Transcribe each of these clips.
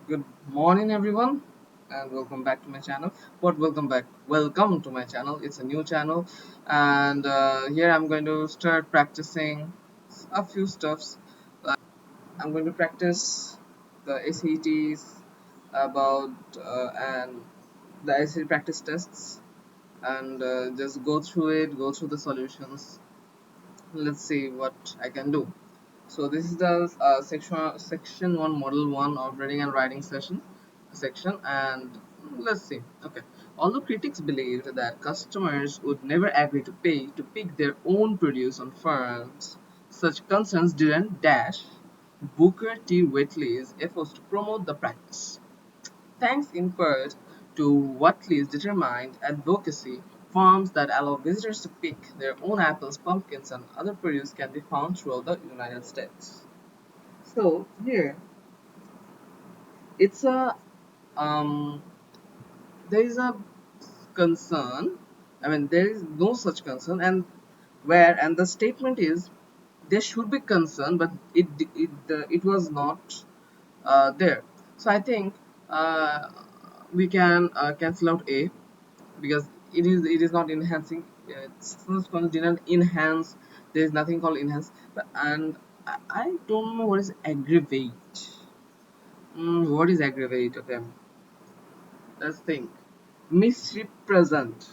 Good morning, everyone, and welcome back to my channel. What welcome back? Welcome to my channel. It's a new channel, and here I'm going to start practicing a few stuffs. I'm going to practice the SATs about and the SAT practice tests, and just go through it, go through the solutions. Let's see what I can do. So this is the section one, model one of reading and writing section, and let's see. Okay, although critics believed that customers would never agree to pay to pick their own produce on farms, such concerns didn't dash Booker T. Whatley's efforts to promote the practice. Thanks in part to Watley's determined advocacy, farms that allow visitors to pick their own apples, pumpkins, and other produce can be found throughout the United States. So here, it's a um, there is a concern. I mean, there is no such concern, and the statement is there should be concern, but it was not there. So I think uh, we can cancel out A because it is not enhancing. First one didn't enhance. There is nothing called enhance. And I don't know what is aggravate. What is aggravate? Okay, let's think. Misrepresent.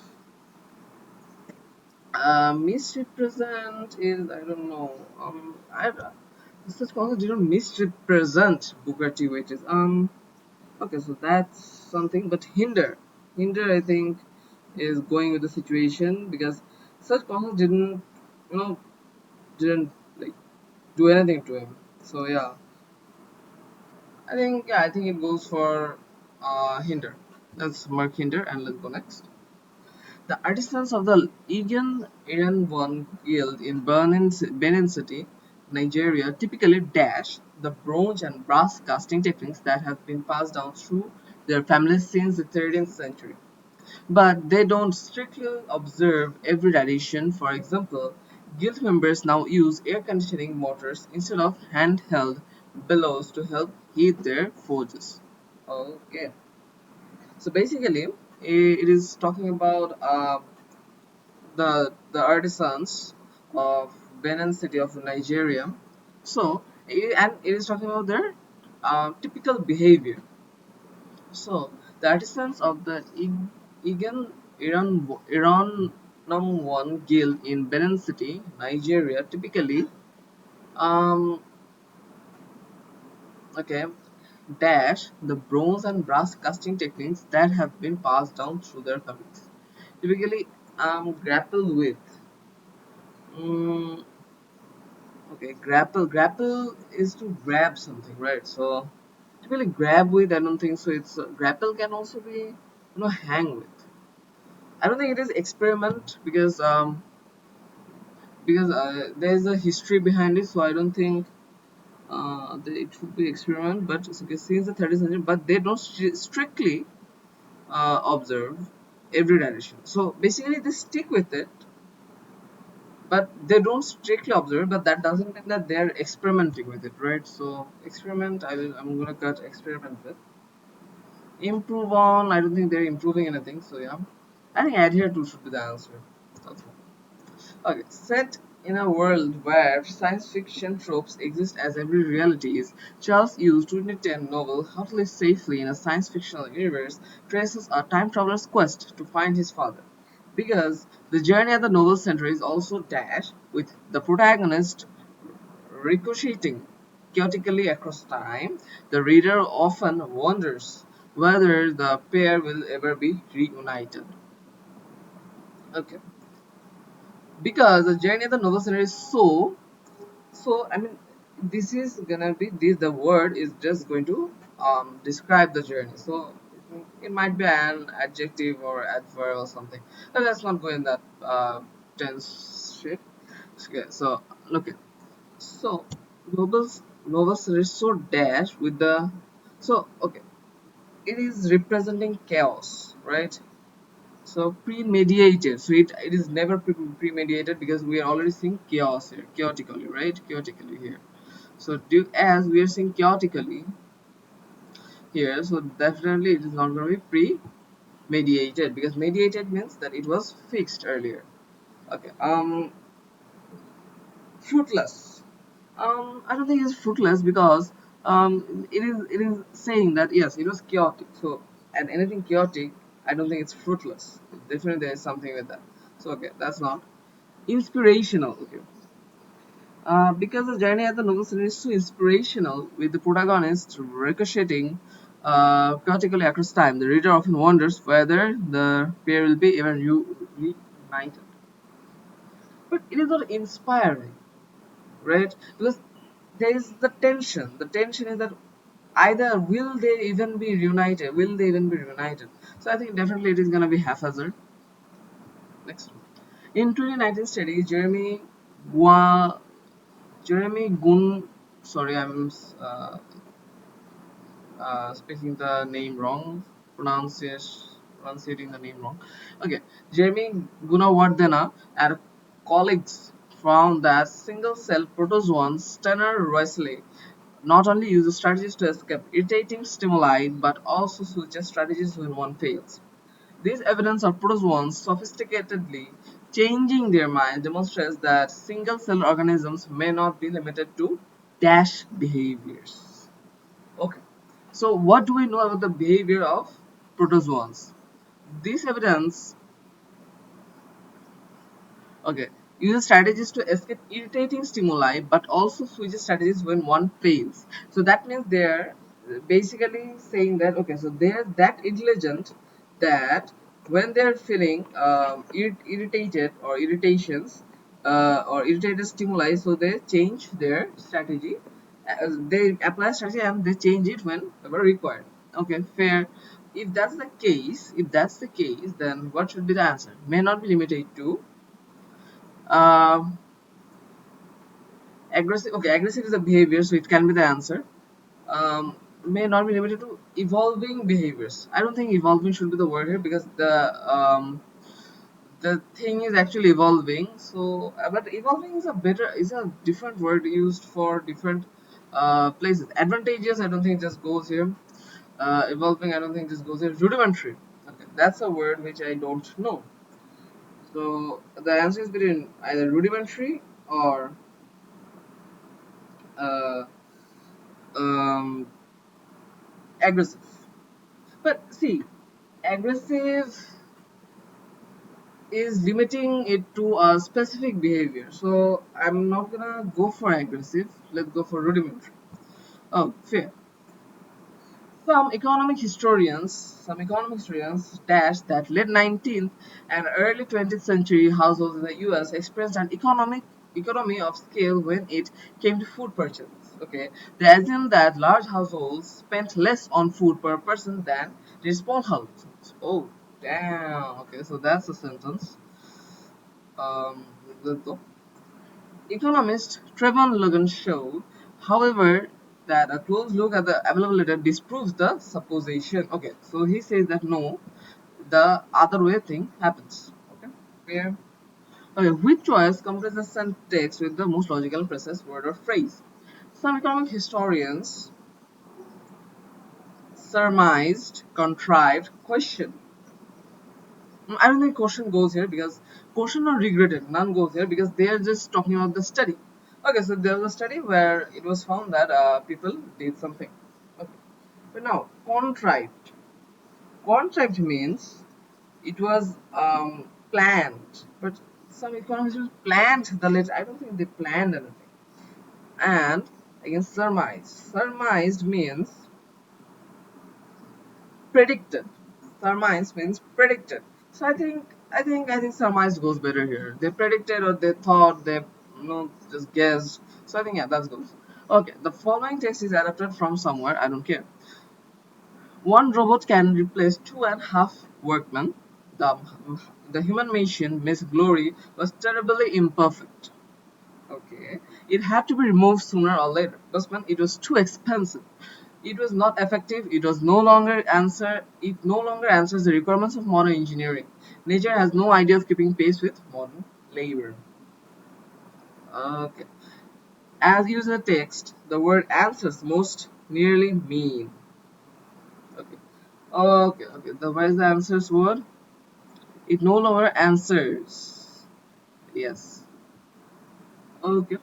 Misrepresent is, I don't know. I such concept didn't misrepresent Booker T wages. Okay, so that's something. But hinder, I think, is going with the situation because such concept you know, didn't like do anything to him. So yeah, I think it goes for hinder. Let's mark hinder and let's go next. The artisans of the Iran One Guild in Benin City, Nigeria, typically dash the bronze and brass casting techniques that have been passed down through their families since the 13th century. But they don't strictly observe every tradition. For example, guild members now use air conditioning motors instead of handheld bellows to help heat their forges. Okay, so basically, it is talking about the artisans of Benin City of Nigeria. So, and it is talking about their typical behavior. So, the artisans of the Iran One Guild in Benin City, Nigeria, typically um, okay, dash the bronze and brass casting techniques that have been passed down through their families. Typically, grapple with. Um, Okay, grapple is to grab something, right? So typically grab with, I don't think so. It's grapple can also be hang with. I don't think it is experiment because there is a history behind it, so I don't think it should be experiment. But it's okay, since the 30th century, but they don't strictly observe every direction. So basically, they stick with it, but they don't strictly observe, but that doesn't mean that they're experimenting with it, right? So experiment, I'm gonna cut experiment with. Improve on, I don't think they're improving anything, so yeah, I think adhere to should be the answer. That's all. Okay, set in a world where science fiction tropes exist as every reality is, Charles Yu's 2010 novel How to Live Safely in a Science Fictional Universe traces a time traveler's quest to find his father. Because the journey at the novel's center is also dash, with the protagonist ricocheting chaotically across time, the reader often wonders whether the pair will ever be reunited. Okay, because the journey at the novel center is so I mean, this is gonna be this. The word is just going to describe the journey. So it might be an adjective or adverb or something. But let's not go in that tense shit. Okay, so look it. So novels is so dash with the so okay. It is representing chaos, right? So premediated. So it is never premediated because we are already seeing chaos here, chaotically, right? Chaotically here. So as we are seeing chaotically, here, so definitely it is not going to be pre-mediated, because mediated means that it was fixed earlier. Okay. Fruitless. I don't think it's fruitless, because it is saying that yes, it was chaotic. So, and anything chaotic, I don't think it's fruitless. Definitely there is something with that. So okay, that's not inspirational. Okay. Because the journey at the novel center is so inspirational, with the protagonist ricocheting chaotically across time, the reader often wonders whether the pair will be ever reunited. But it is not inspiring, right? Because there is the tension. The tension is that either will they even be reunited? Will they even be reunited? So I think definitely it is gonna be haphazard. Next, in 2019 study, Gua, Jeremy Gun, sorry, I'm speaking the name wrong, pronunciating the name wrong. Okay, Jeremy Gunawardena and colleagues found that single-cell protozoans Stenner Wesley not only uses strategies to escape irritating stimuli but also switches strategies when one fails. This evidence of protozoans sophisticatedly changing their mind demonstrates that single-cell organisms may not be limited to dash behaviors. Okay, so what do we know about the behavior of protozoans? This evidence, okay, uses strategies to escape irritating stimuli, but also switches strategies when one fails. So that means they're basically saying that okay, so they're that intelligent that when they're feeling irritated or irritations or irritated stimuli, so they change their strategy. They apply strategy and they change it whenever required. Okay, fair. If that's the case, then what should be the answer? May not be limited to um, aggressive. Okay, aggressive is a behavior, so it can be the answer. May not be limited to evolving behaviors. I don't think evolving should be the word here, because the thing is actually evolving. So, but evolving is a different word used for different places. Advantageous, I don't think just goes here. Evolving, I don't think just goes here. Rudimentary. Okay, that's a word which I don't know. So the answer is between either rudimentary or uh, um, aggressive. But see, aggressive is limiting it to a specific behavior. So I'm not gonna go for aggressive. Let's go for rudimentary. Oh, fair. Some economic historians dash that late 19th and early 20th century households in the US experienced an economy of scale when it came to food purchases. Okay, they assume that large households spent less on food per person than the small households. Oh, damn. Okay, so that's a sentence. Let's go. Economist Trevor Logan showed, however, that a close look at the available data disproves the supposition. Okay, so he says that no, the other way thing happens. Okay, fair. Okay, which choice comprises and text with the most logical and precise word or phrase? Some economic historians surmised, contrived, questioned. I don't think question goes here, because question or regretted, none goes here, because they are just talking about the study. Okay, so there was a study where it was found that people did something. Okay, but now contrived. Contrived means it was planned, but some economists planned the letter. I don't think they planned anything. And again, surmised. Surmised means predicted. Surmise means predicted. So I think surmise goes better here. They predicted, or they thought, they just guessed. So I think yeah, that goes. Okay, the following text is adapted from somewhere. I don't care. One robot can replace two and a half workmen. The the human machine, Miss Glory, was terribly imperfect. Okay, it had to be removed sooner or later. Because it was too expensive. It was not effective. It no longer answers the requirements of modern engineering. Nature has no idea of keeping pace with modern labor. Okay. As used in the text, the word answers most nearly mean. Okay, okay. The where is the answers word? It no longer answers. Yes. Okay.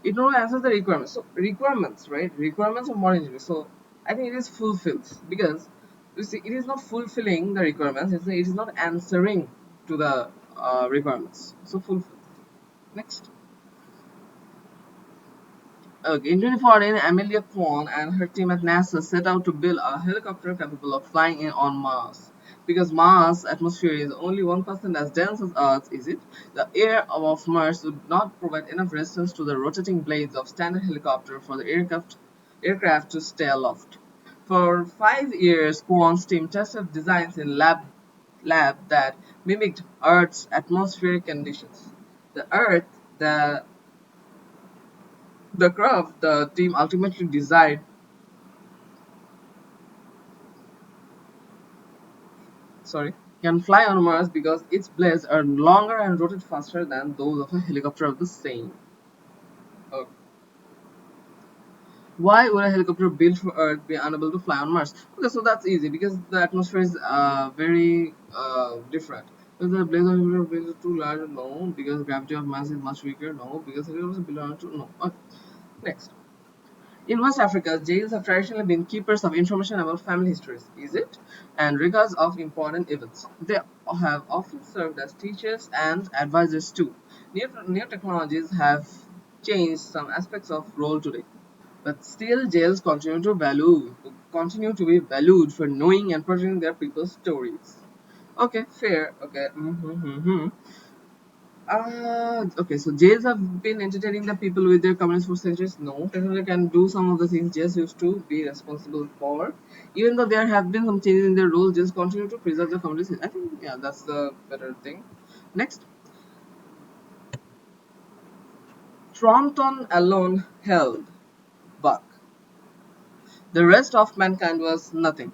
It no longer answers the requirements. So requirements, right? Requirements of modern engineering. So I think it is fulfilled because you see, it is not fulfilling the requirements. It is not answering to the requirements. So fulfilled. Next. Okay, in 2014, Amelia Kwan and her team at NASA set out to build a helicopter capable of flying in on Mars. Because Mars' atmosphere is only 1% as dense as Earth's, is it? The air of Mars would not provide enough resistance to the rotating blades of standard helicopter for the aircraft to stay aloft. For 5 years, Kwan's team tested designs in lab that mimicked Earth's atmospheric conditions. The Earth, the craft the team ultimately designed sorry, can fly on Mars because its blades are longer and rotate faster than those of a helicopter of the same. Uh, why would a helicopter built for Earth be unable to fly on Mars? Okay, so that's easy because the atmosphere is very different. Because the blades of helicopter are too large? No. Because gravity of Mars is much weaker? No. Because helicopters belong to no. Okay. Next. In West Africa, jails have traditionally been keepers of information about family histories, is it? And records of important events. They have often served as teachers and advisors too. New technologies have changed some aspects of role today. But still jails continue to be valued for knowing and protecting their people's stories. Okay, fair. Okay. Okay, so jails have been entertaining the people with their communities for centuries. No, technology can do some of the things jails used to be responsible for. Even though there have been some changes in their role, jails continue to preserve the communities. I think, yeah, that's the better thing. Next, Thornton alone held Buck. The rest of mankind was as nothing.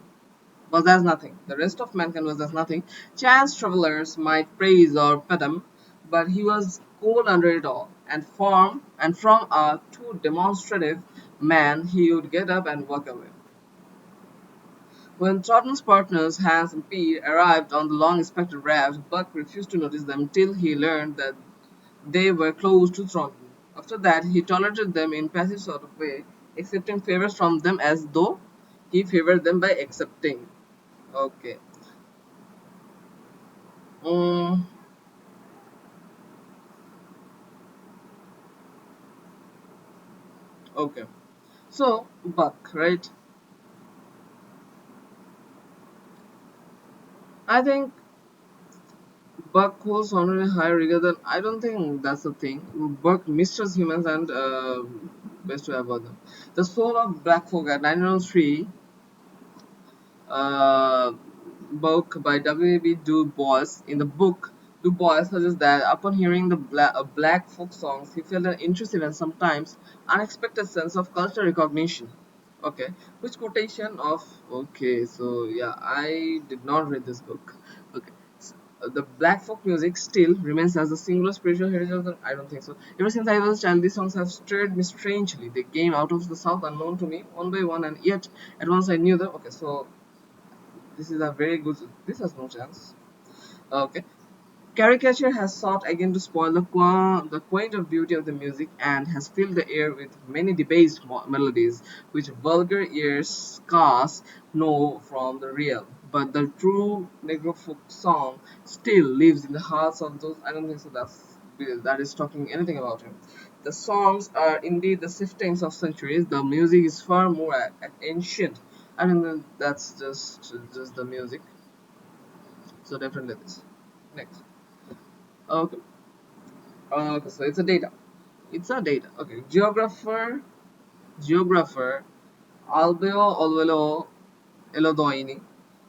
The rest of mankind was as nothing. Chance travelers might praise or pet him, but he was cold under it all. And from a too demonstrative man, he would get up and walk away. When Thornton's partners, Hans and Pete, arrived on the long-expected raft, Buck refused to notice them till he learned that they were close to Thornton. After that, he tolerated them in passive sort of way, accepting favors from them as though he favored them by accepting. Okay. Mm, okay. So, Buck, right? I think Buck holds honor in higher regard than I don't think that's the thing. Buck mistreats humans and best to avoid them. The soul of Black Folk at 903 uh, book by W.E.B. Du Bois. In the book, Du Bois suggests that upon hearing the black folk songs, he felt an intrusive and sometimes unexpected sense of cultural recognition. Okay, which quotation of okay? So yeah, I did not read this book. Okay, the black folk music still remains as the singular spiritual heritage of the. I don't think so. Ever since I was a child, these songs have stirred me strangely. They came out of the south unknown to me, one by one, and yet at once I knew them. Okay, so this is a very good. This has no chance. Okay. Caricature has sought again to spoil the quaint of beauty of the music and has filled the air with many debased melodies which vulgar ears scarce know from the real. But the true Negro folk song still lives in the hearts of those. I don't think so. That is talking anything about him. The songs are indeed the siftings of centuries. The music is far more ancient. I think that's just the music. So definitely this. Next. Okay. Okay, so it's a data. It's a data. Okay. Geographer Albeo Olvelo Elodoini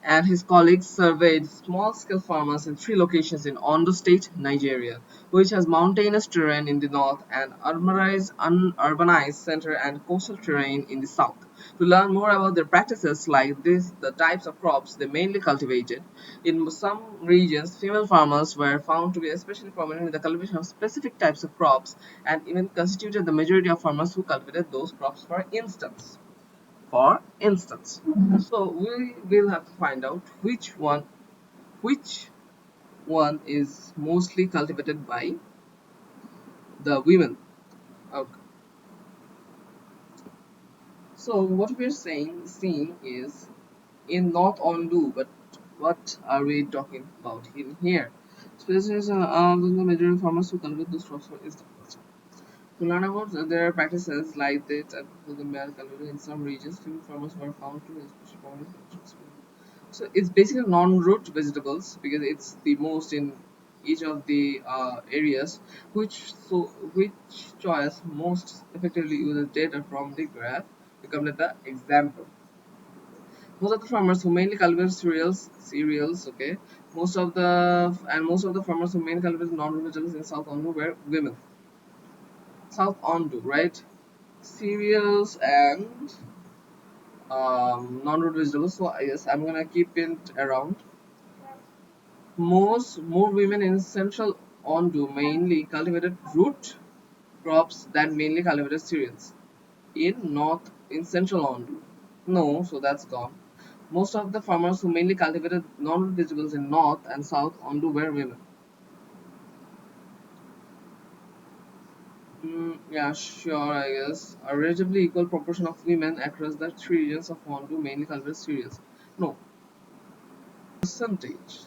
and his colleagues surveyed small-scale farmers in three locations in Ondo State, Nigeria, which has mountainous terrain in the north and urbanized center and coastal terrain in the south. To learn more about their practices like this, the types of crops they mainly cultivated, in some regions, female farmers were found to be especially prominent in the cultivation of specific types of crops and even constituted the majority of farmers who cultivated those crops, for instance. for instance. So we will have to find out which one is mostly cultivated by the women. Okay. So what we're seeing is in North Ondo, but what are we talking about in here? Specialists the majority farmers who cultivate those crops is the first. To learn about their practices like that and the male cultivated in some regions, female farmers were found to especially prominent. So it's basically non-root vegetables because it's the most in each of the areas. Which choice most effectively uses data from the graph to complete the example. Most of the farmers who mainly cultivate cereals, okay. Most of the farmers who mainly cultivate non-root vegetables in South Ondo were women. South Ondo, right? Cereals and non-root vegetables. So yes, I'm gonna keep it around. More women in central Ondo mainly cultivated root crops than mainly cultivated cereals. In central Ondo, no, so that's gone. Most of the farmers who mainly cultivated non-root vegetables in north and south Ondo were women. Yeah, sure, I guess. A relatively equal proportion of women across the three regions of Ondo mainly cultivated cereals. No, percentage.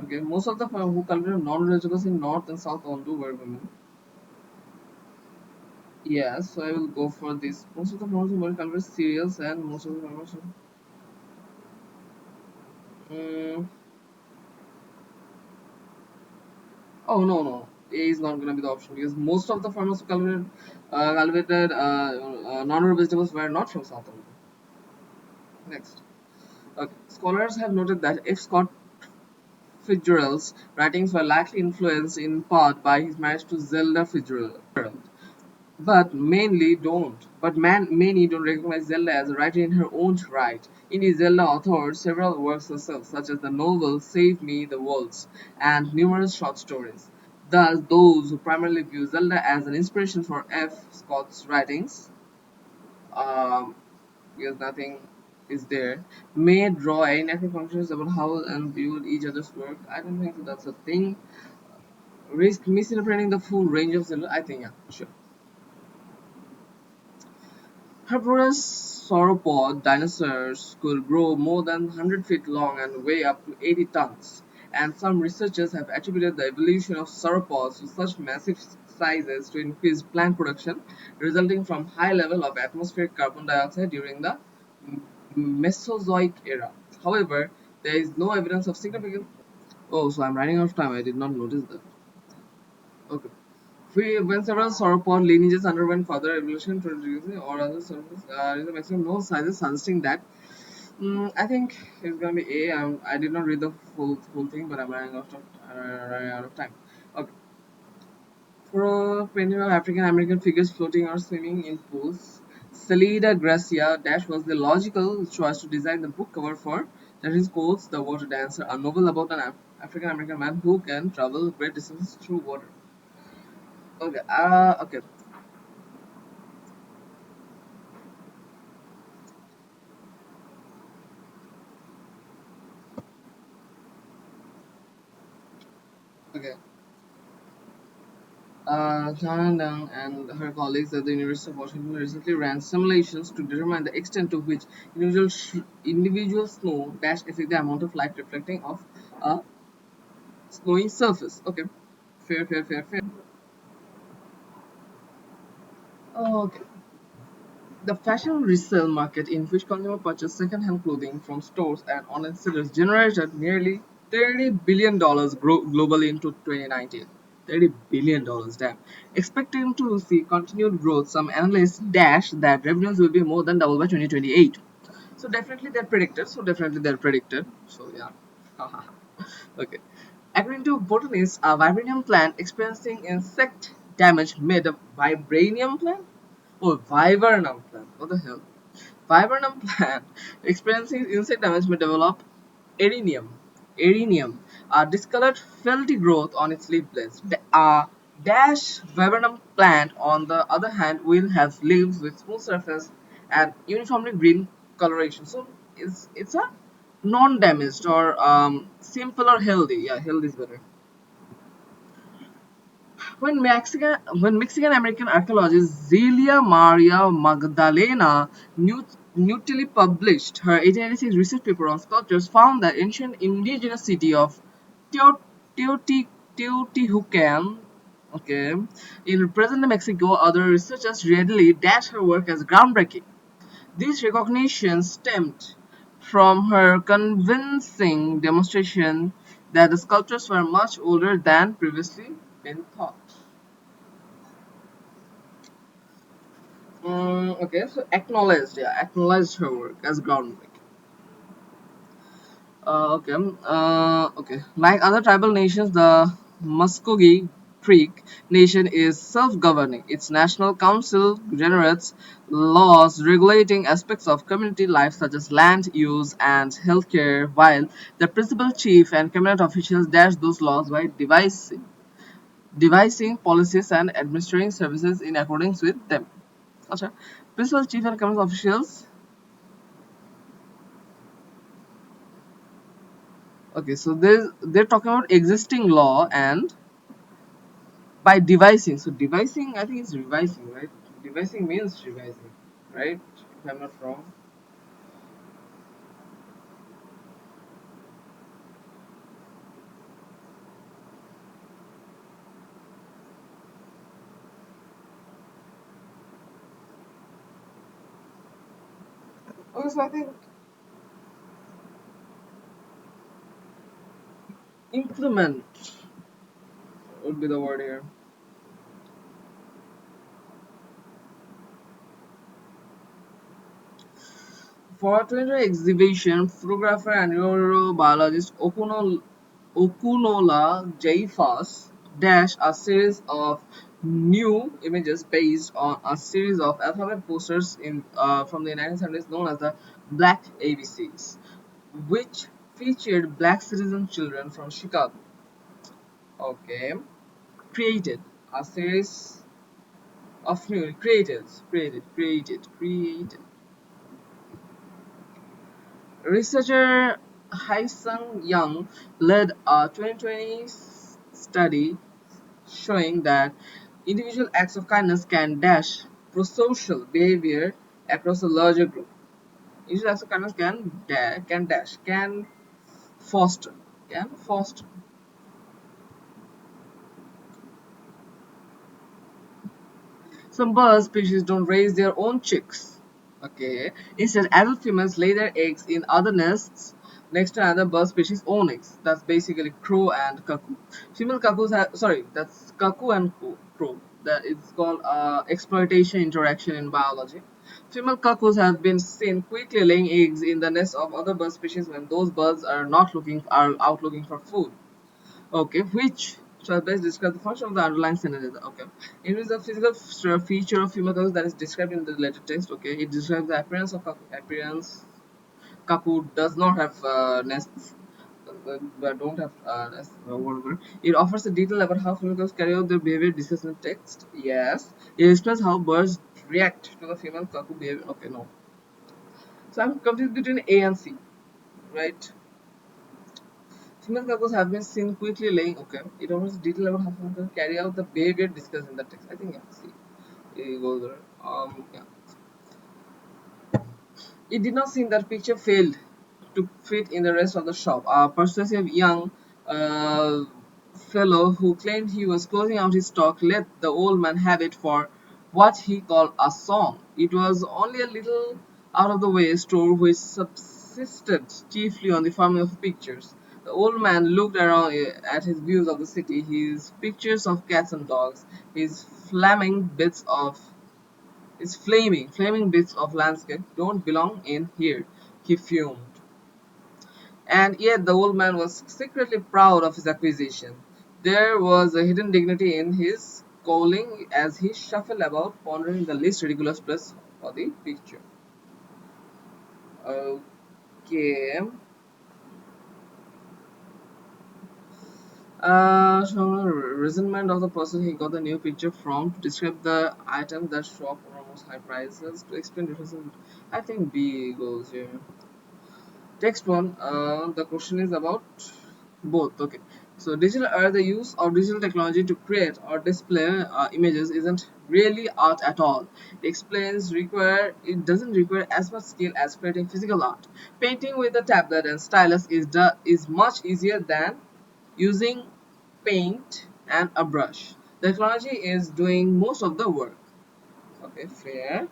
Okay, most of the who cultivated non-vegetables in North and South Ondo were women. Yes, so I will go for this. Most of the farmers who cultivated cereals and most of the farmers. Mm, oh no, A is not gonna be the option because most of the farmers who cultivated non-root vegetables were not from South Ondo. Next, okay. Scholars have noted that if Scott Fitzgerald's writings were likely influenced in part by his marriage to Zelda Fitzgerald, many don't recognize Zelda as a writer in her own right. Indeed, Zelda authored several works herself, such as the novel Save Me the Worlds and numerous short stories. Thus, those who primarily view Zelda as an inspiration for F. Scott's writings, um, because nothing is there, may draw inaccurate conclusions about how and view each other's work. I don't think so that's a thing. Risk misinterpreting the full range of Zelda. I think, yeah, sure. Herbivorous sauropod dinosaurs could grow more than 100 feet long and weigh up to 80 tons, and some researchers have attributed the evolution of sauropods to such massive sizes to increase plant production, resulting from high level of atmospheric carbon dioxide during the Mesozoic era. However, there is no evidence of significant. Oh, so I'm running out of time. I did not notice that. Okay. When several sauropod lineages underwent further evolution to reduce or other surface, is the maximum known sizes suggesting that I think it's gonna be A. I did not read the full thing, but I'm running out of time. Okay. For a painting of African American figures floating or swimming in pools, Salida Gracia Dash was the logical choice to design the book cover for that is called The Water Dancer, a novel about an African American man who can travel great distances through water. Okay. Okay. Okay. Chanandang and her colleagues at the University of Washington recently ran simulations to determine the extent to which individual snow dash affect the amount of light reflecting off a snowy surface. Okay, fair. Okay. The fashion resale market in which consumers purchase second-hand clothing from stores and online sellers generated nearly $30 billion globally in 2019. $30 billion, damn. Expecting to see continued growth, some analysts dash that revenues will be more than double by 2028. So definitely they're predicted. So yeah. Okay. According to botanists, a vibranium plant experiencing insect damage made a vibranium plant? Oh, viburnum plant. What the hell? Viburnum plant experiencing insect damage may develop erinium. Erinium, a discolored felty growth on its leaf blades. A dash viburnum plant, on the other hand, will have leaves with smooth surface and uniformly green coloration. So it's a non-damaged or simple or healthy. Yeah, healthy is better. When Mexican American archaeologist Zelia Maria Magdalena newly published her 1886 research paper on sculptures, found that ancient indigenous city of Teo- Teotihuacan, okay, in present Mexico, other researchers readily dash her work as groundbreaking. This recognition stemmed from her convincing demonstration that the sculptures were much older than previously been thought. Okay, so acknowledged, yeah, acknowledged her work as groundbreaking. Okay. Like other tribal nations, the Muskogee Creek Nation is self-governing. Its national council generates laws regulating aspects of community life such as land use and healthcare, while the principal chief and cabinet officials dash those laws by devising policies and administering services in accordance with them. Acha. Principal chief and cabinet officials. Okay, so they're talking about existing law and by devising. So devising, I think it's revising, right? Devising means revising, right? If I'm not wrong. Okay, so I think implement would be the word here. For 2020 exhibition, photographer and neurobiologist Okunola Jaifas dash a series of new images based on a series of alphabet posters from the 1970s known as the Black ABCs, which featured black citizen children from Chicago. Okay, created a series of new created. Researcher Haisung Young led a 2020 study showing that individual acts of kindness can dash prosocial behavior across a larger group. Individual acts of kindness can foster, can foster. Some bird species don't raise their own chicks. Okay. Instead, adult females lay their eggs in other nests next to another bird species' own eggs. That's basically crow and cuckoo. Female cuckoos have that's cuckoo and crow. That it's called exploitation interaction in biology. Female cuckoos have been seen quickly laying eggs in the nests of other bird species when those birds are out looking for food. Okay, which shall best describe the function of the underlying sentence? Okay, it is a physical feature of human cuckoos that is described in the letter text. Okay, it describes the appearance of cuckoo. Appearance cuckoo does not have nests. But don't have nests, whatever. It offers a detail about how female cuckoos carry out their behavior discussed in the text. Yes, it explains how birds react to the female cuckoo behavior. Okay, no. So I'm confused between A and C, right? Female cuckoos have been seen quickly laying. Okay, it offers detail about how female cuckoos carry out the behavior discussed in the text. I think yeah. See, it goes there. Yeah. It did not seem that picture failed to fit in the rest of the shop. A persuasive young uh, fellow who claimed he was closing out his stock let the old man have it for what he called a song. It was only a little out of the way store which subsisted chiefly on the farming of pictures. The old man looked around at his views of the city, his pictures of cats and dogs, his flaming bits of his flaming bits of landscape don't belong in here, he fumed. And yet the old man was secretly proud of his acquisition. There was a hidden dignity in his calling as he shuffled about, pondering the least ridiculous place for the picture. Okay. So resentment of the person he got the new picture from to describe the items that show up. most high prices to explain differences. I think B goes here. Text one, the question is about both. Okay, so digital art, the use of digital technology to create or display images isn't really art at all. It doesn't require as much skill as creating physical art. Painting with a tablet and stylus is much easier than using paint and a brush. The technology is doing most of the work. Okay, fair.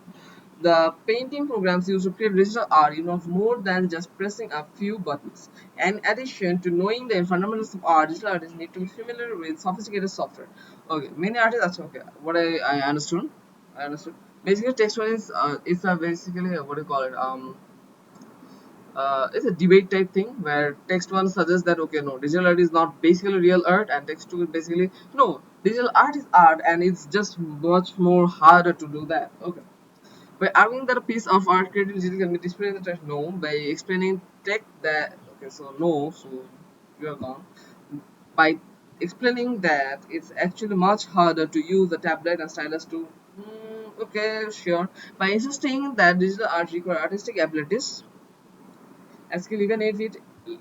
The painting programs used to create digital art involve more than just pressing a few buttons. In addition to knowing the fundamentals of art, digital artists need to be familiar with sophisticated software. Okay, many artists. Okay, what I understood. I understood. Basically, text one is it's a basically what do you call it? It's a debate type thing where text one suggests that okay, no, digital art is not basically real art, and text two is basically no, digital art is art, and it's just much more harder to do that. Okay. By arguing that a piece of art created digitally can be displayed in the text, no. By explaining tech that okay, so no, so you are gone. By explaining that it's actually much harder to use the tablet and stylus to okay, sure. By insisting that digital art requires artistic abilities, and skill even if it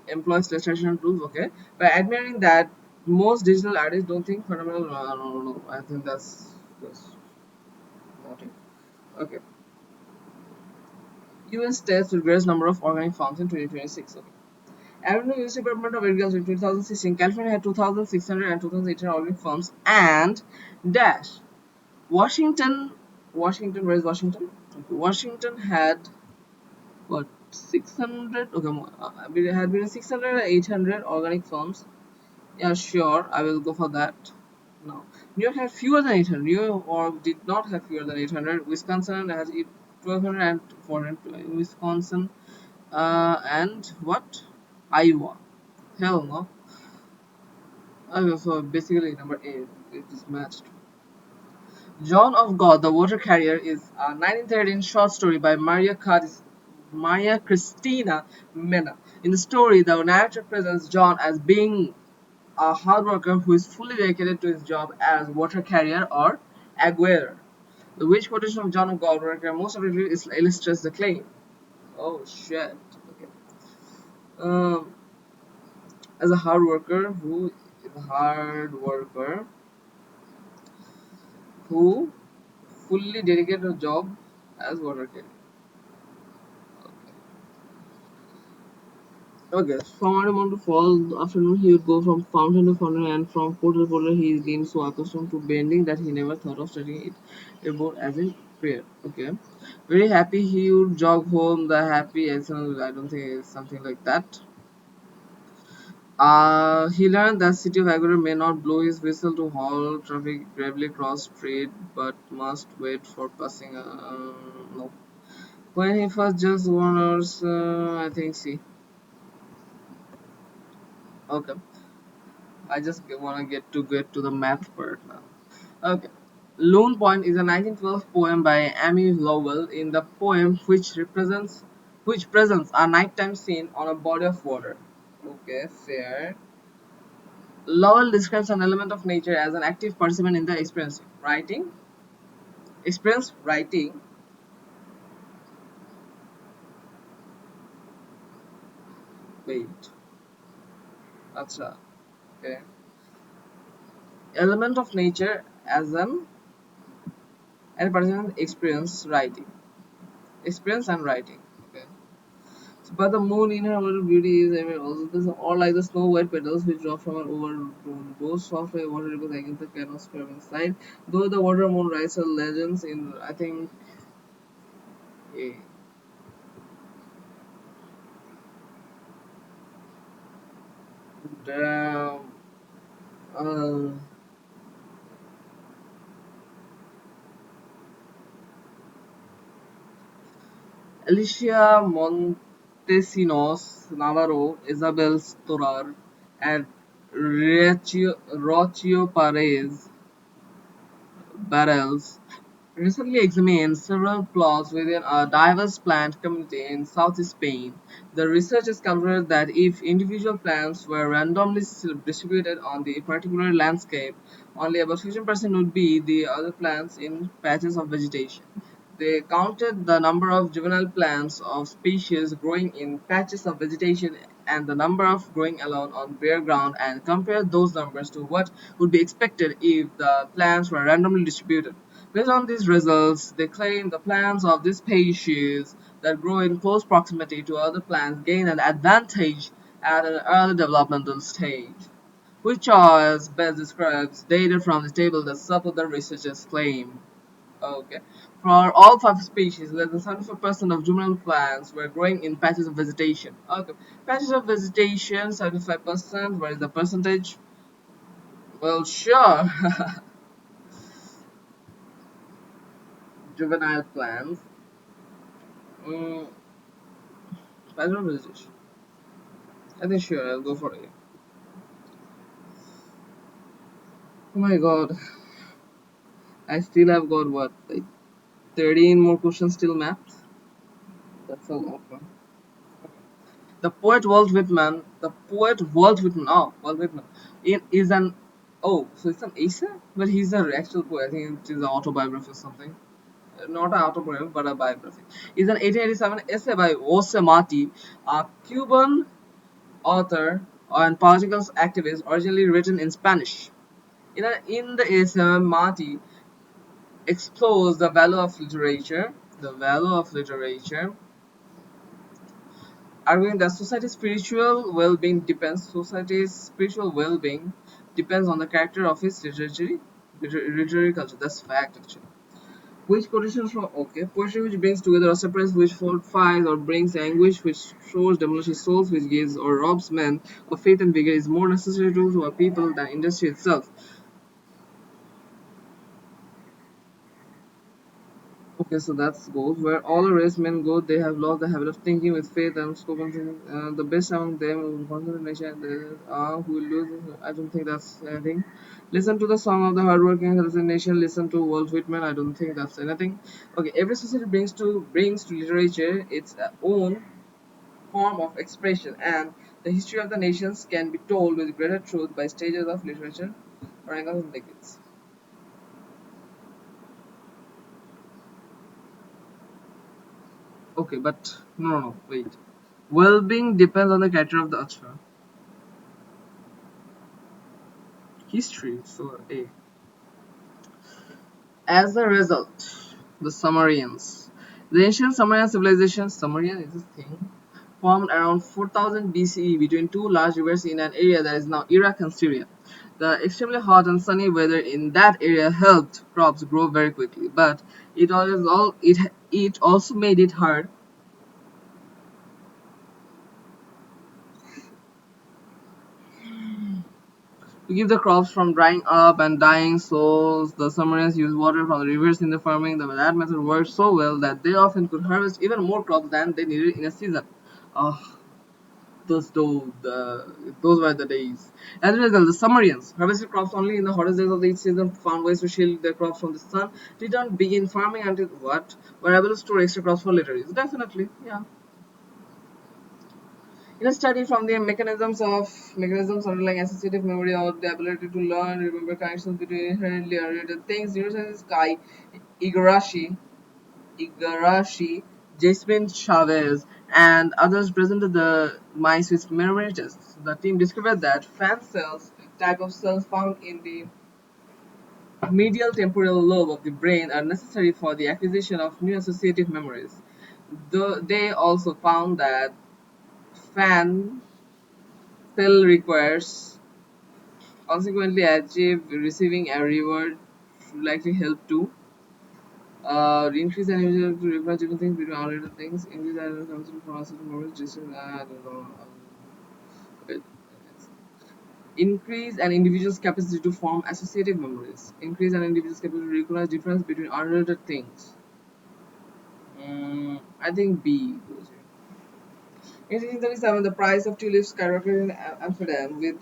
employs less traditional tools, okay. By admiring that most digital artists don't think fundamental, no. I think that's not it. Okay. US states with greatest number of organic farms in 2026. Okay. Arizona US Department of Agriculture in 2016, California had 2,600 and 2,800 organic farms, and dash Washington, where is Washington? Okay. Washington had what 600? Okay, it had between 600 and 800 organic farms. Yeah, sure, I will go for that. No, New York had fewer than 800. New York or did not have fewer than 800. Wisconsin has 1,200 and 400. Wisconsin and what? Iowa. Hell no. Okay, so basically number 8 it is matched. John of God, the Water Carrier is a 1913 short story by Maria Christina Mena. In the story, the narrator presents John as being a hard worker who is fully dedicated to his job as water carrier or aguer. The which quotation of John of God, Water Carrier, most of it illustrates the claim. Oh shit. Okay. Um, as a hard worker who fully dedicated a job as water carrier. Okay, from Aramon to fall afternoon he would go from fountain to fountain and from portal to portal he became so accustomed to bending that he never thought of studying it about as a prayer. Okay. Very happy he would jog home the happy I don't think it's something like that. He learned that city of Aguirre may not blow his whistle to halt traffic bravely cross street, but must wait for passing. No. When he first just wonders, I think see. Okay, I just wanna get to the math part now. Okay, Lone Point is a 1912 poem by Amy Lowell. In the poem, which presents a nighttime scene on a body of water. Okay, fair. Lowell describes an element of nature as an active participant in the experience. Writing. Wait. Acha. Okay. Element of nature as an participant experience writing. Experience and writing. Okay. So, but the moon in her own beauty is also this all like the snow white petals which drop from her overgrown bows soft like water ripples against the canvas curving side. Though the water moon writes her legends in I think eh, the uh, Alicia Montesinos Navarro, Isabel Storar, and Rocio Perez Barrels recently examined several plots within a diverse plant community in southeast Spain. The researchers concluded that if individual plants were randomly distributed on the particular landscape, only about 15% would be the other plants in patches of vegetation. They counted the number of juvenile plants of species growing in patches of vegetation and the number of growing alone on bare ground and compared those numbers to what would be expected if the plants were randomly distributed. Based on these results, they claim the plants of this species that grow in close proximity to other plants gain an advantage at an early developmental stage, which as best describes data from the table that support the researchers' claim. Okay. For all five species, less than 75% of juvenile plants were growing in patches of vegetation. Okay. Patches of vegetation, 75%. Where is the percentage? Well, sure. Juvenile plants. Mm, patches of vegetation. I think sure, I'll go for it. Oh my god. I still have got what? Like 13 more questions still mapped? That's a lot, man. Walt Whitman, is an so it's an essay, but he's an actual poet. I think it is an autobiography or something. Not an autobiography, but a biography. It's an 1887 essay by Jose Marti, a Cuban author and political activist, originally written in Spanish. In the essay, Marti explores the value of literature. The value of literature arguing that society's spiritual well-being depends on the character of its literary culture. That's fact actually. Which quotations from poetry which brings together or separates, which fortifies or brings anguish, which shows demolishes souls, which gives or robs men of faith and vigor is more necessary to a people than industry itself. Okay, so that's goes where all the race men go. They have lost the habit of thinking with faith and spoken thinking. The best among them, concentration, who will lose. I don't think that's anything. Listen to the song of the hardworking nation. Listen to Walt Whitman. I don't think that's anything. Okay, every society brings to literature its own form of expression, and the history of the nations can be told with greater truth by stages of literature or angles and decades. Okay, but no, wait. Well-being depends on the character of the author. History, so A. As a result, the Sumerians. The ancient Sumerian civilization, Sumerian is a thing, formed around 4000 BCE between two large rivers in an area that is now Iraq and Syria. The extremely hot and sunny weather in that area helped crops grow very quickly, but it also made it hard to keep the crops from drying up and dying, so the Sumerians used water from the rivers in the farming. That method worked so well that they often could harvest even more crops than they needed in a season. Oh, those were the days. As a result, the Sumerians harvested crops only in the hottest days of each season, found ways to shield their crops from the sun, didn't begin farming until what? Were able to store extra crops for later use. Definitely, yeah. In a study from the mechanisms underlying associative memory or the ability to learn, remember connections between inherently unrelated things, neuroscientist Kai Igarashi, Igarashi, Jasmine Chavez, and others presented the mice with memory tests. The team discovered that fan cells, type of cells found in the medial temporal lobe of the brain, are necessary for the acquisition of new associative memories. They also found that fan cell requires consequently achieve receiving a reward should likely help to increase the ability to refer different things between unrelated things, increase the concept from certain moments, distance, I don't know. Wait, increase an individual's capacity to form associative memories. Increase an individual's capacity to recognize difference between unrelated things. I think B goes here. In 1837, the price of tulips skyrocketed in Amsterdam, with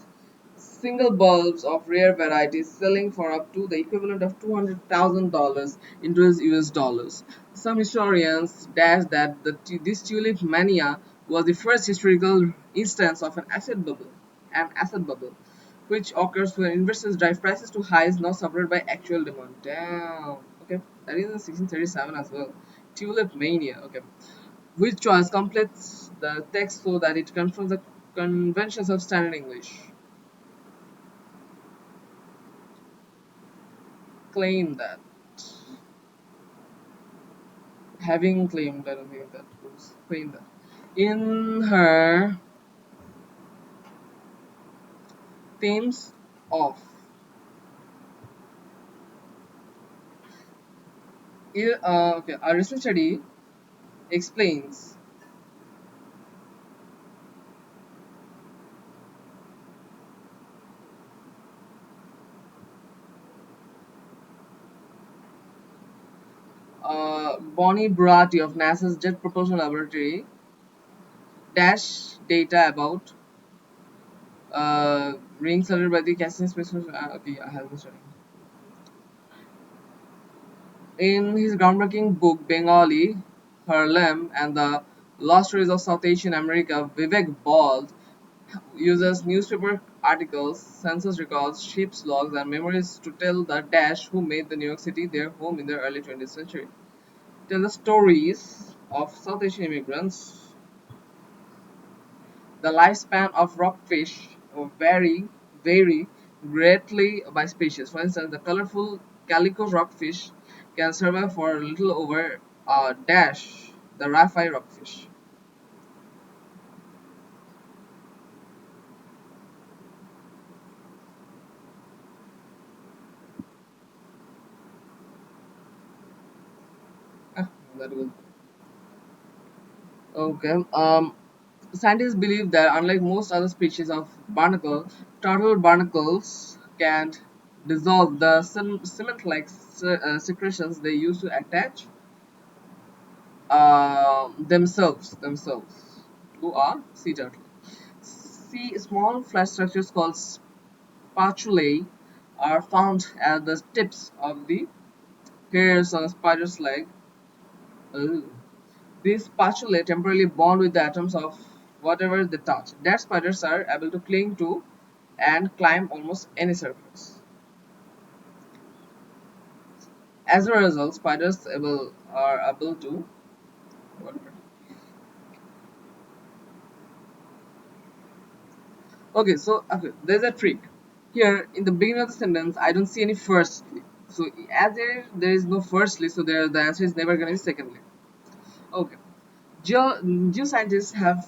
single bulbs of rare varieties selling for up to the equivalent of $200,000 in today's US dollars. Some historians dash that this tulip mania was the first historical instance of an asset bubble, which occurs when investors drive prices to highs not supported by actual demand. Damn. Okay, that is in 1637 as well. Tulip Mania. Okay, which choice completes the text so that it confirms the conventions of standard English? Claim that. Having claimed, I don't think that was claim that. In her themes of okay, a recent study explains Bonnie Bratti of NASA's Jet Propulsion Laboratory dash data about rings uttered by the Cassini space. Okay, I have been studying. In his groundbreaking book Bengali, Harlem and the Lost Stories of South Asian America, Vivek Bald uses newspaper articles, census records, ship's logs, and memories to tell the dash who made the New York City their home in the early 20th century. Tell the stories of South Asian immigrants. The lifespan of rockfish vary greatly by species. For instance, the colorful calico rockfish can survive for a little over a dash, the Raphi rockfish. Ah, that was okay. Scientists believe that unlike most other species of barnacle, turtle barnacles can't dissolve the cement-like secretions they use to attach themselves to a sea turtle. Small flat structures called spatulae are found at the tips of the hairs on a spider's leg. Oh. These spatulae temporarily bond with the atoms of whatever they touch. Dead spiders are able to cling to and climb almost any surface. As a result, are able to whatever. Okay, so okay, there's a trick. Here in the beginning of the sentence, I don't see any firstly. So as there is no firstly, so there the answer is never gonna be secondly. Okay. Geoscientists have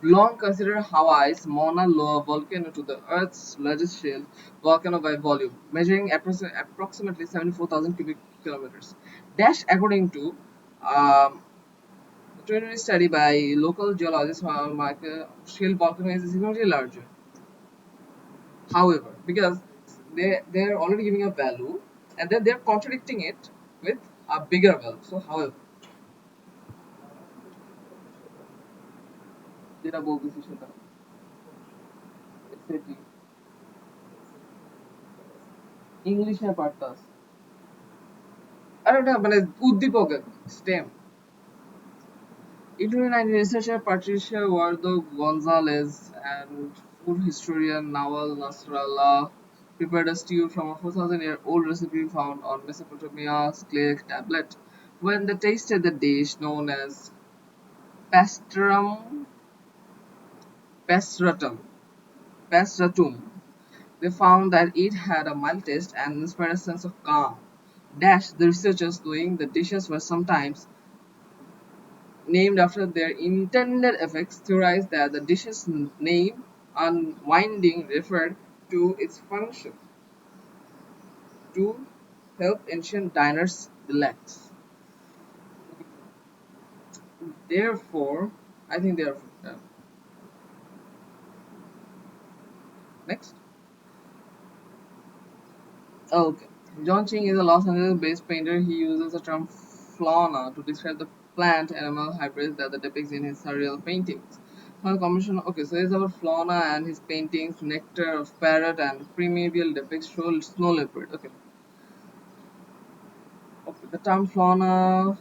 long considered Hawaii's Mauna Loa volcano to the Earth's largest shale volcano by volume, measuring approximately 74,000 cubic kilometers. Dash, according to um, a 2020 study by local geologists, shale volcano is significantly larger. However, because they're already giving a value and then they're contradicting it with a bigger value. So, however, যেটা বলতেছি সেটা SAT ইংলিশে পারতাস আর এটা মানে উদ্দীপক stem in 2019, researcher Patricia Wardo Gonzalez and food historian Nawal Nasrallah prepared a stew from a 4,000-year-old recipe found on Mesopotamia's clay tablet. When they tasted the dish known as pastram, pastratum, pastratum, they found that it had a mild taste and inspired a sense of calm. Dash, the researchers, knowing the dishes were sometimes named after their intended effects, theorized that the dish's name, unwinding, referred to its function to help ancient diners relax. Therefore, I think therefore. Next. Okay. John Ching is a Los Angeles-based painter. He uses the term fauna to describe the plant-animal hybrids that depicts in his surreal paintings. So commission. Okay, so it's about fauna and his paintings. Nectar of parrot and primeval depicts snow leopard. Okay. Okay. The term fauna.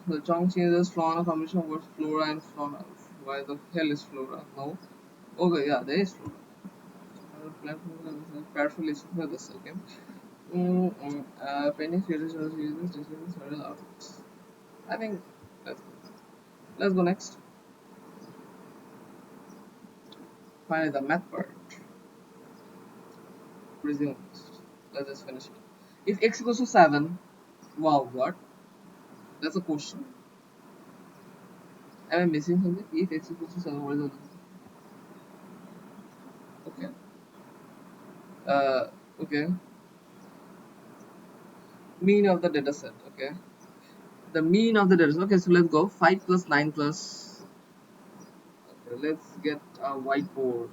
The Chongqing uses fauna combination of words flora and fauna. Why the hell is flora? No. Okay, yeah, there is flora. Plant parrot is okay. Painting creators using several outputs. I think let's go next. Finally, the math part. Resume. Let's just finish it. If x equals to 7, wow, what? That's a question. Am I missing something? If x equals to 7, what is the okay? Uh, okay. Mean of the data set. Okay. The mean of the data set. Okay, so let's go. 5 plus 9 plus. Okay, let's get a whiteboard.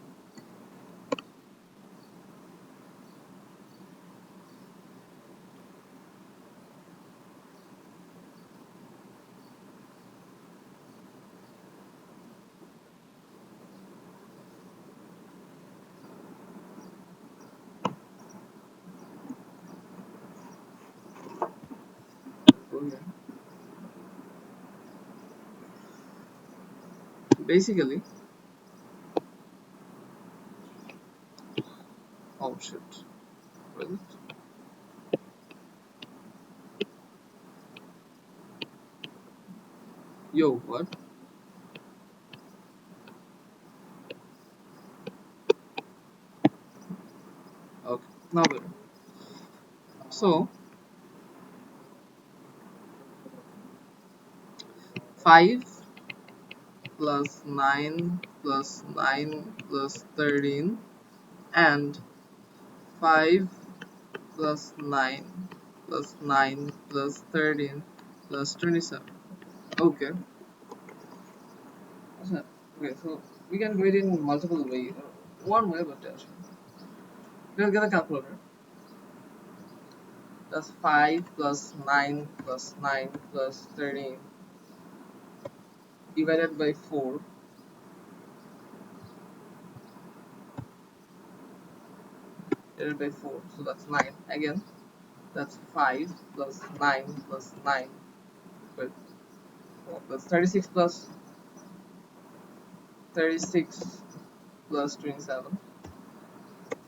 Okay. Basically, oh shit. What is it? Yo, what? Okay, now better. So, 5 plus 9 plus 9 plus 13 and 5 plus 9 plus 9 plus 13 plus 27. Okay. Okay, so we can do it in multiple ways. One way, but let's get a calculator. That's 5 plus 9 plus 9 plus 13 divided by 4 divided by 4. So that's 9. Again, that's 5 plus 9 plus 9. But that's 36 plus 36 plus 27.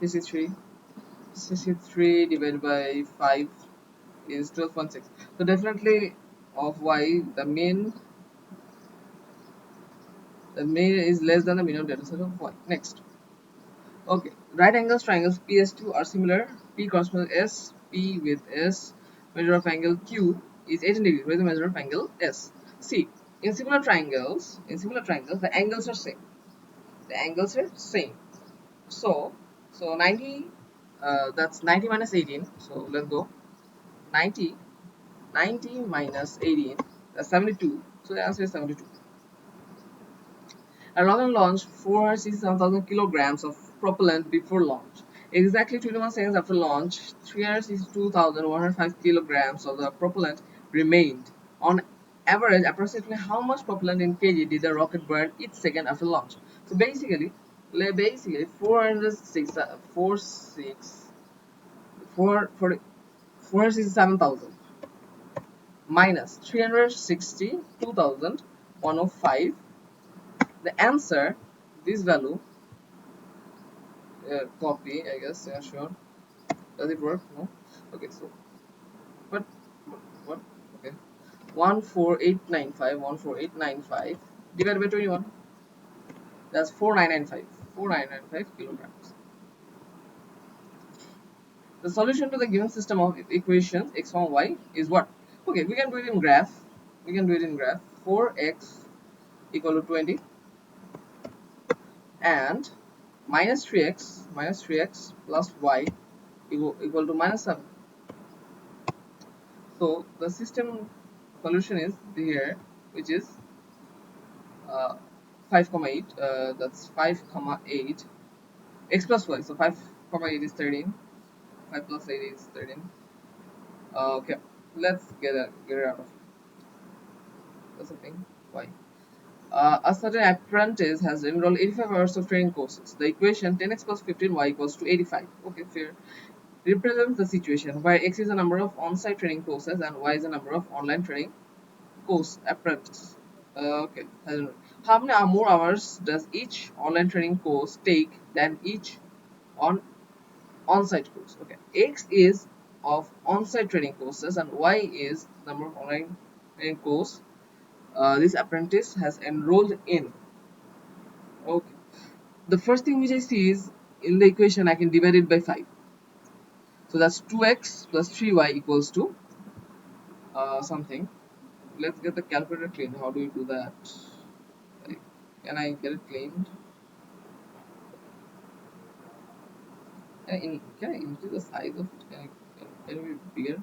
63. 63 divided by 5 is 12.6. So definitely of y the mean is less than the minimum data set of y. Next. Okay. Right angles triangles PS2 are similar. P corresponds to S, P with S. Measure of angle Q is 18 degrees. What is the measure of angle S? See, in similar triangles, the angles are same. The angles are same. So, so 90, that's 90 minus 18. So let's go. 90, 90 minus 18, that's 72. So the answer is 72. A rocket launched 467,000 kilograms of propellant before launch. Exactly 21 seconds after launch, 362,105 kilograms of the propellant remained. On average, approximately how much propellant in kg did the rocket burn each second after launch? So basically 406, 467,000 minus 362,105. The answer, this value, copy, I guess. Yeah, sure. Does it work? No. Okay, so but what? Okay, 14895, 14895 divided by 21. That's 4995. 4995 kilograms. The solution to the given system of equations x, y is what? Okay, we can do it in graph. 4x equal to 20 and minus 3x plus y equal to minus 7. So the system solution is here, which is uh, 5 comma 8. That's 5 comma 8 x plus y. So 5 comma 8 is 13. 5 plus 8 is 13. Okay, let's get it out of it. That's the thing. Why? A certain apprentice has enrolled 85 hours of training courses. The equation 10x plus 15y equals to 85. Okay, fair. Represents the situation where x is the number of on-site training courses and y is the number of online training course apprentice. Okay. How many more hours does each online training course take than each on on-site course? Okay. X is of on-site training courses, and Y is number of online training course this apprentice has enrolled in. Okay. The first thing which I see is in the equation I can divide it by 5. So that's 2x plus 3y equals to something. Let's get the calculator cleaned. How do we do that? Like, can I get it cleaned? Can I increase the size of it? Can it be bigger?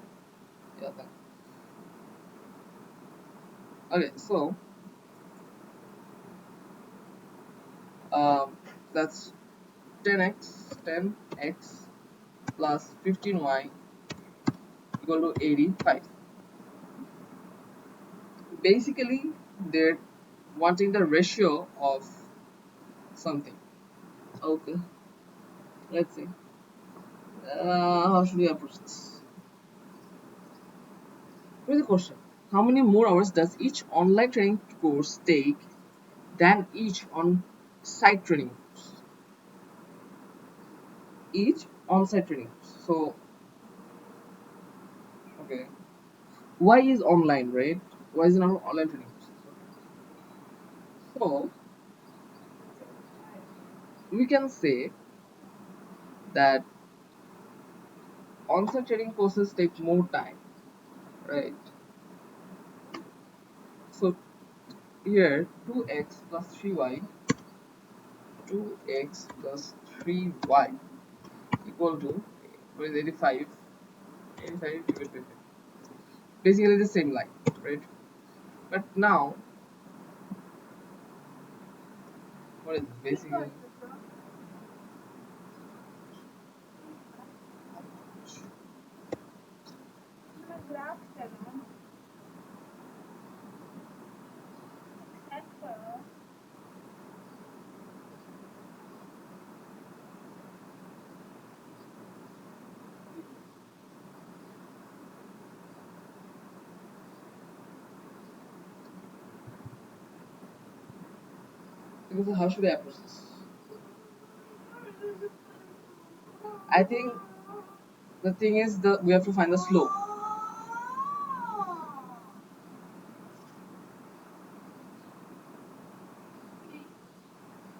Yeah, thanks. Okay, so um, that's 10x plus 15y equal to 85. Basically, they're wanting the ratio of something. Okay, let's see. How should we approach this? Here's the question. How many more hours does each online training course take than each on-site training course? Each on-site training course. So, okay. Why is online, right? Why is it not online training courses? So, we can say that on-site training courses take more time, right? So, here 2x plus 3y 2x plus 3y equal to what is 85 85 divided by 5. Basically the same line, right? But now what is basically because how should I approach this? I think the thing is the we have to find the slope.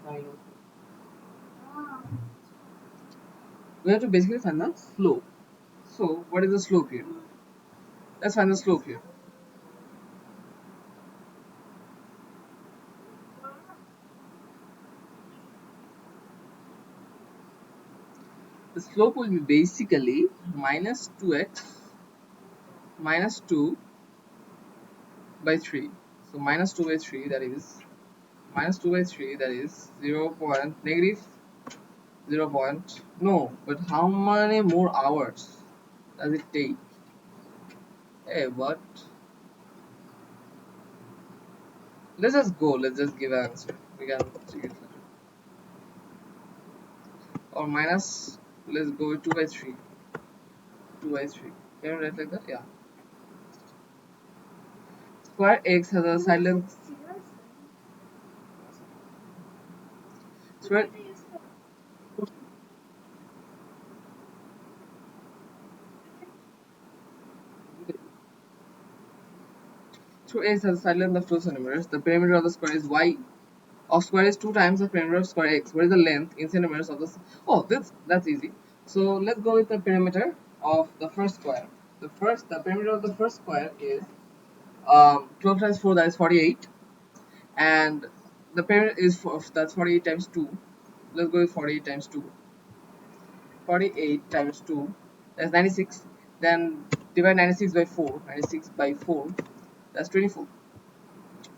I know. We have to basically find the slope. So what is the slope here? Let's find the slope here. The slope will be basically minus 2x minus 2 by 3. So minus 2 by 3 that is minus 2 by 3 that is 0 point negative 0 point no, but how many more hours does it take? Hey, what? Let's just go. Let's just give an answer. We can check it later. Or minus. Let's go with 2 by 3. 2 by 3. Can you write like that? Yeah. Square x has a silent square. Square x has a silent of 2 centimeters. The perimeter of the square is y of square is 2 times the perimeter of square x. What is the length in centimeters of the? Oh, that's easy. So let's go with the perimeter of the first square. The perimeter of the first square is 12 times 4, that is 48, and the perimeter is that's 48 times 2. Let's go with 48 times 2. 48 times 2, that's 96. Then divide 96 by 4. 96 by 4, that's 24.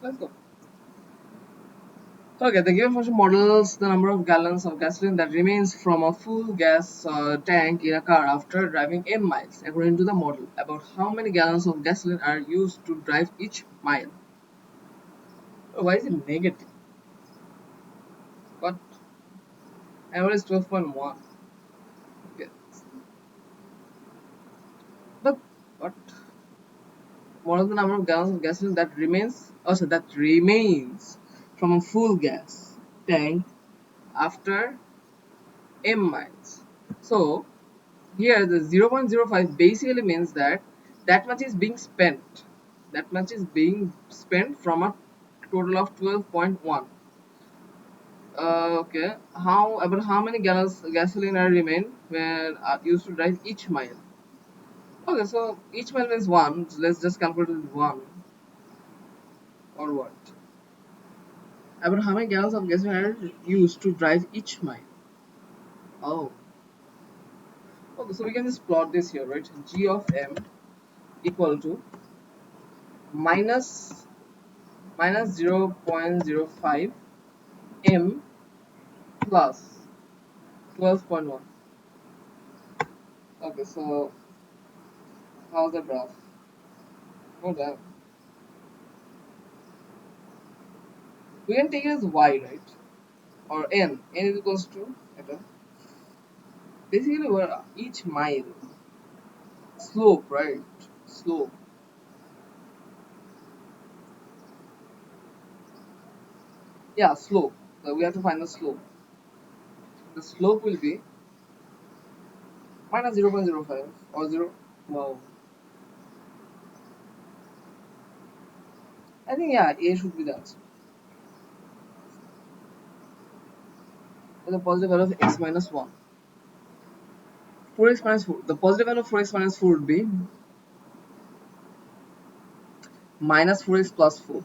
Let's go. Okay, the given function models the number of gallons of gasoline that remains from a full gas tank in a car after driving m miles. According to the model, about how many gallons of gasoline are used to drive each mile? Oh, why is it negative? What? Average is 12.1. Okay. But what? What is the number of gallons of gasoline that remains? Also, that remains from a full gas tank after m miles. So Here, the 0.05 basically means that that much is being spent. That much is being spent from a total of 12.1. Okay. How about how many gallons gasoline are remain when used to drive each mile? Okay, so each mile means one. So let's just calculate it with one or what? About how many gallons of gasoline are used to drive each mile? Oh, okay. So we can just plot this here, right? G of m equal to minus 0.05 m plus 12.1. Okay, so how's the graph? Oh, damn. We can take it as y, right? Or n. N is equals to okay. Basically, we're each mile slope, right? Slope. Yeah, slope. So we have to find the slope. The slope will be minus 0.05 or 0. Wow. I think yeah, A should be the answer. With the positive value of x minus 1. 4x minus 4. The positive value of 4x minus 4 would be minus 4x plus 4.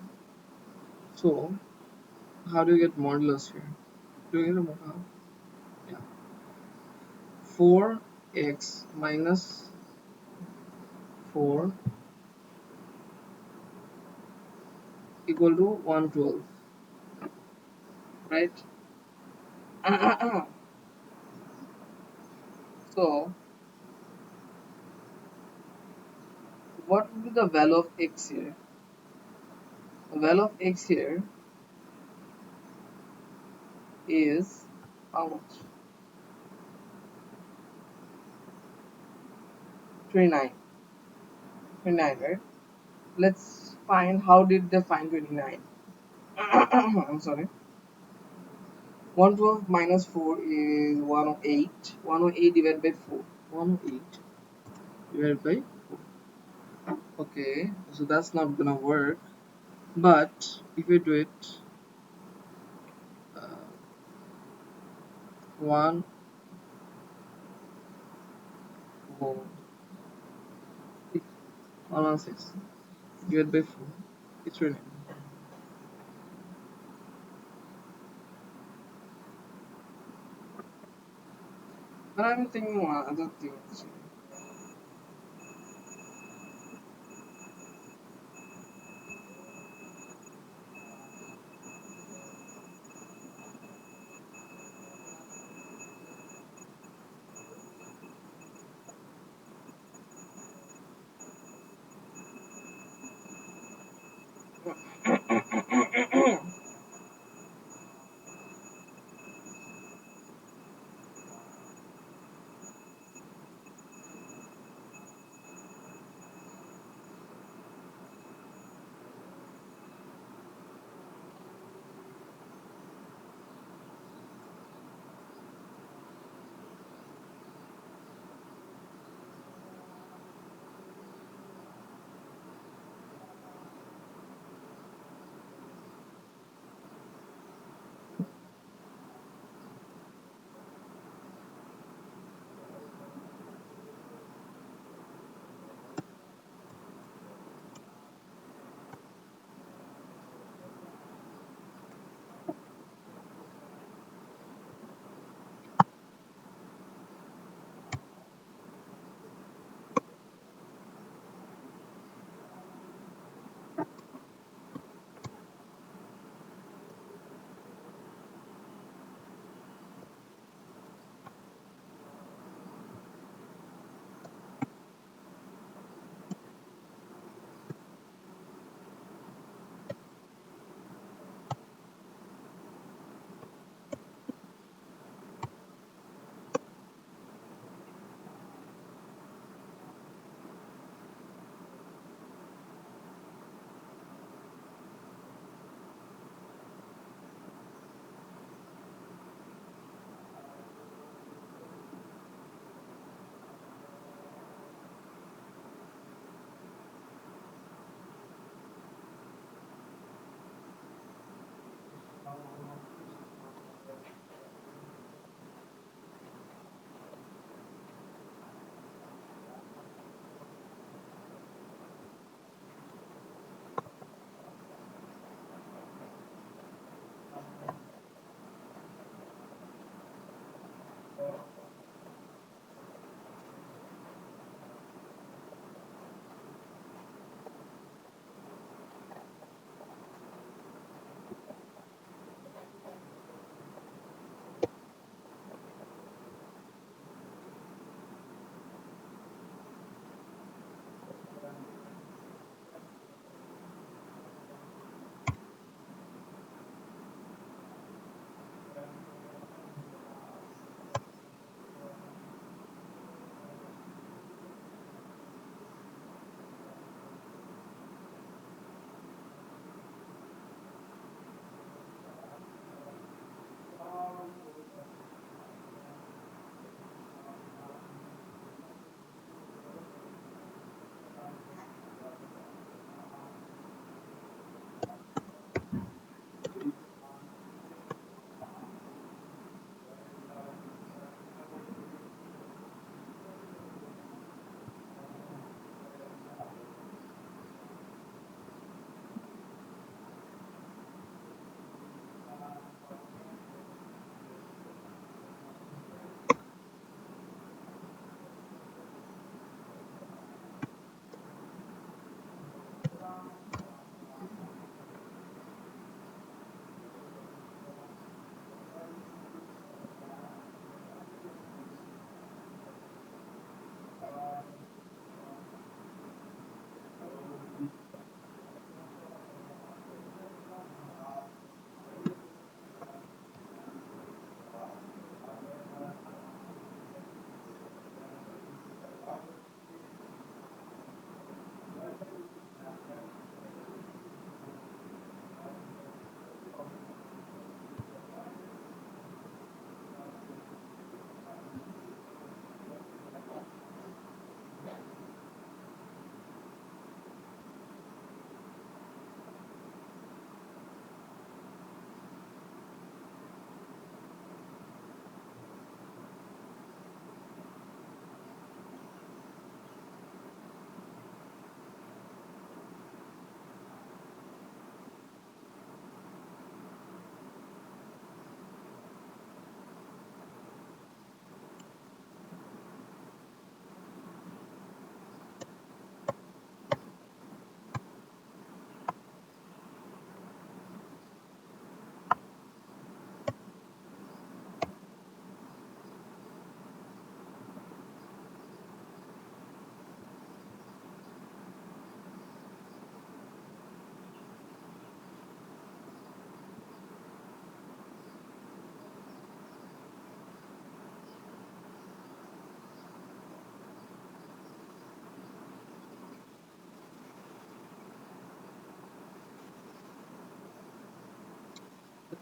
So, how do you get modulus here? Do you get a yeah. 4x minus 4 equal to 112, right? So, what would be the value of x here? The value of x here is how much? 29. 29, right? Let's find how did they find 29. I'm sorry. 112 minus 4 is 108. 108 divided by 4. 108 divided by 4. Okay, so that's not gonna work. But if we do it, uh, 1 oh, 116 divided by 4. It's really. But I'm thinking one other things.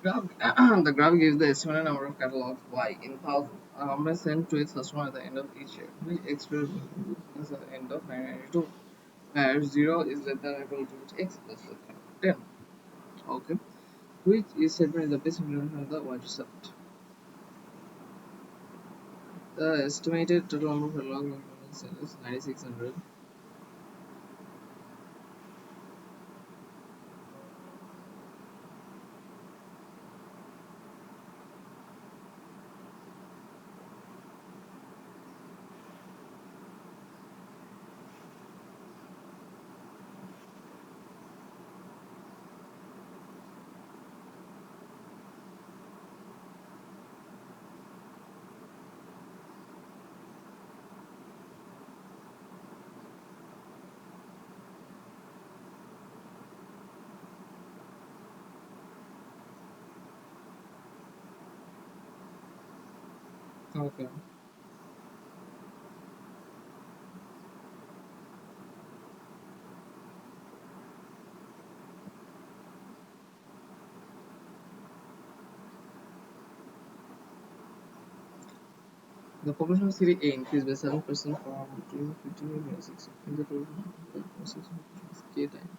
graph the graph gives the estimated number of catalogs Y in thousands. A number is sent to its customer at the end of each year, which expression is at the end of 1992, where 0 is less than or equal to x plus less than 10. Okay. Which is statement is the best implementation of the y-intercept? The estimated total number of catalog is 9600. Okay. The population of city A increased by 7% from 2015 to 2016. In the total K time.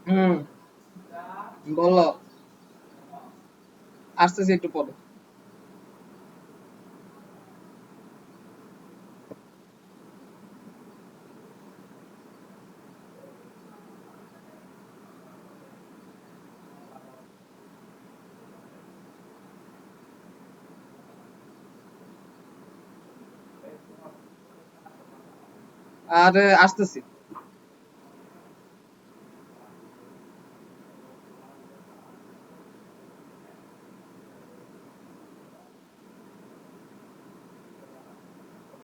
হুম, বলো। আসতেছি একটু পরে। আর আসতেছি।